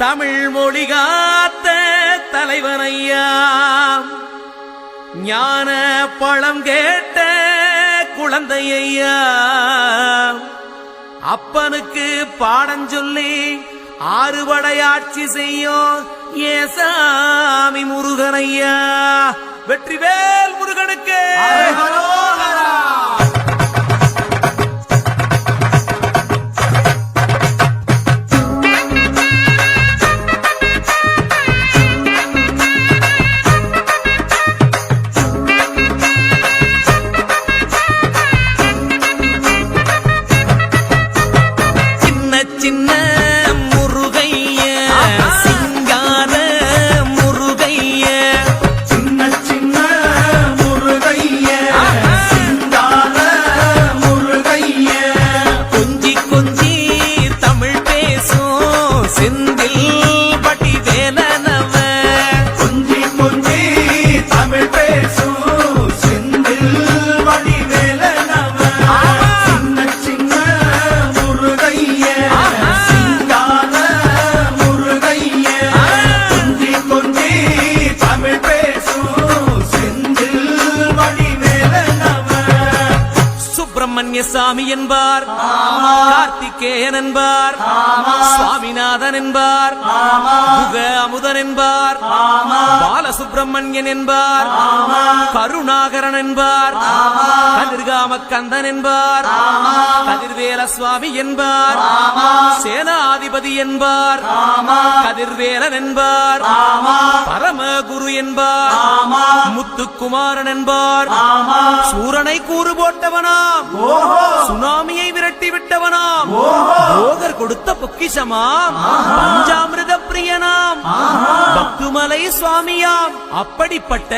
தமிழ் மொழி காத்த தலைவனையா, ஞான பழம் கேட்ட குழந்தையா, அப்பனுக்கு பாடம் சொல்லி ஆறுபடையாட்சி செய்யும் ஏசாமி முருகனையா. வெற்றிவேல் முருகனுக்கு சின்ன முருகைய, சிங்கார முருகைய, சின்ன சின்ன முருகைய, சிங்கார முருகைய, கொஞ்சி கொஞ்சி தமிழ் பேசும் செந்தில் பட்டி வேலனவ, கொஞ்சி கொஞ்சி தமிழ் பேசும் செந்தில் வடிவேலனவ. சின்ன சின்ன முருகைய, சிங்கார முருகைய, கொஞ்சி கொஞ்சி தமிழ் பேசும் செந்தில் வடிவேலனவ. சுப்பிரமணிய சாமி என்பார், கார்த்திகேயன் என்பார், சுவாமிநாதன் என்பார், முக அமுதன் என்பார், பாலசுப்பிரமணியன் என்பார், கருணாகரன் என்பார், கதிர்காம கந்தன் என்பார், கதிர்வேல சுவாமி என்பார், சேனாதிபதி என்பார், கதிர்வேலன் என்பார், பரமகுரு என்பார், முத்துக்குமாரன் என்பார், சூரனை கூறு போட்டவனாம், சுனாமியை விரட்டி விட்டவனாம், போகர் கொடுத்த பொக்கிஷமாம், பஞ்சாமிரத பிரியனாம், பக்துமலை சுவாமியாம். அப்படிப்பட்ட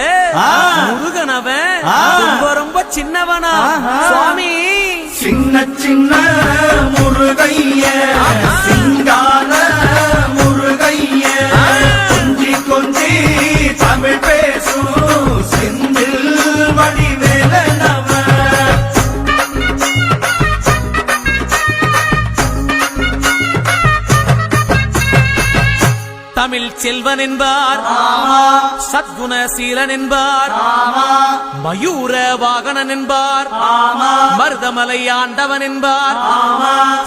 முருகனவன் ரொம்ப ரொம்ப சின்னவனா சுவாமி. சின்ன சின்ன முருகைய, சிங்கார முருகைய, கொஞ்சி கொஞ்சி தமிழ் பேசும் செந்தில் வடிவேலனவ. தமிழ் செல்வன் என்பார், சத்குணசீலன் என்பார், மயூர வாகனன் என்பார், மருதமலை ஆண்டவன் என்பார்,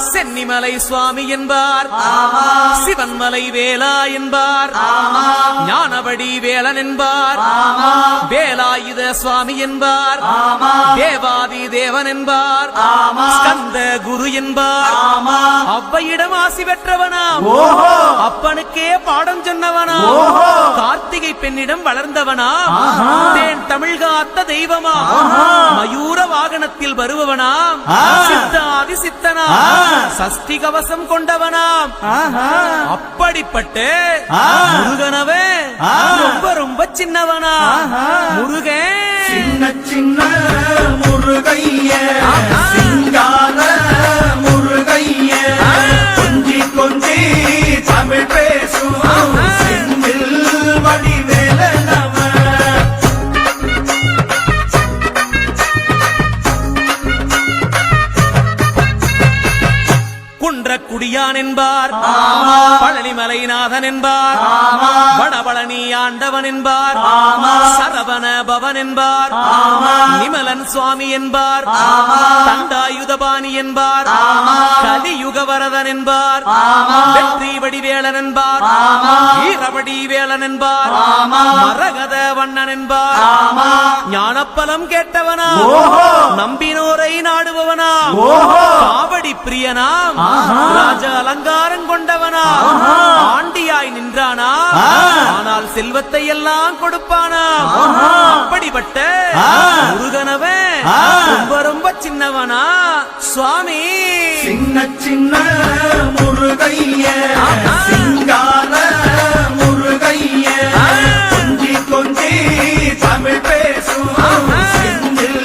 சென்னிமலை சுவாமி என்பார், சிவன்மலை வேலா என்பார், ஞானவடி வேலன் என்பார், வேலாயுத சுவாமி என்பார், தேவாதி தேவன் என்பார், ஸ்கந்த குரு என்பார், அவ்வையிடம் ஆசி பெற்றவனாம், அப்பனுக்கே பாடம் சொன்னவனா, கார்த்திகை பெண்ணிடம் வளர்ந்தவனா, தேன் தமிழ் காத்த தெய்வமா, மயூர வாகனத்தில் வருபவனாம், சித்தாதி சித்தனா, சஷ்டி கவசம் கொண்டவனாம். அப்படிப்பட்ட முருகனவே ரொம்ப ரொம்ப சின்னவனா முருகன். சின்ன சின்ன முருகைய, சிங்கார முருகைய, கொஞ்சி கொஞ்சி தமிழ் பேசும் செந்தில் வடிவேலனவ. குன்றக்குடியான் என்பார், பழனிமலைநாதன் என்பார், வடபழனி ஆண்டவன் என்பார், சரவண பவன் என்பார், நிமலன் சுவாமி என்பார், தண்டாயுதபாணி என்பார், கலியுகவரதன் என்பார், வெற்றி வடிவேலன் என்பார், வீரவடி வேலன் என்பார், மரகத வண்ணன் என்பார், ஞானப்பலம் கேட்டவனா, நம்பினோரை நாடுபவனா, காவடி பிரியனாம், ராஜ அலங்காரம் கொண்டவனா, ஆண்டியாய் நின்றானா, ஆனால் செல்வத்தை எல்லாம் கொடுப்பானா. அப்படிப்பட்ட முருகனவன் ரொம்ப ரொம்ப சின்னவனா சுவாமி. சின்ன சின்ன முருகைய, சிங்கார முருகைய, கொஞ்சி கொஞ்சி தமிழ் பேசும் செந்தில்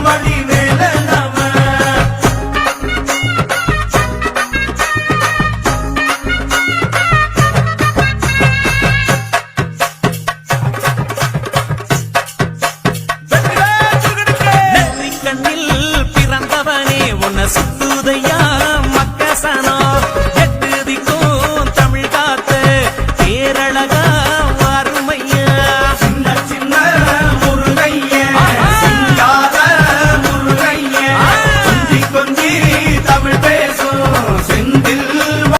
வடிவேலனவ. நெற்றிக்கண்ணில் பிறந்தவனே உன்னை சுத்துதையா மக்கசனோ, முருகா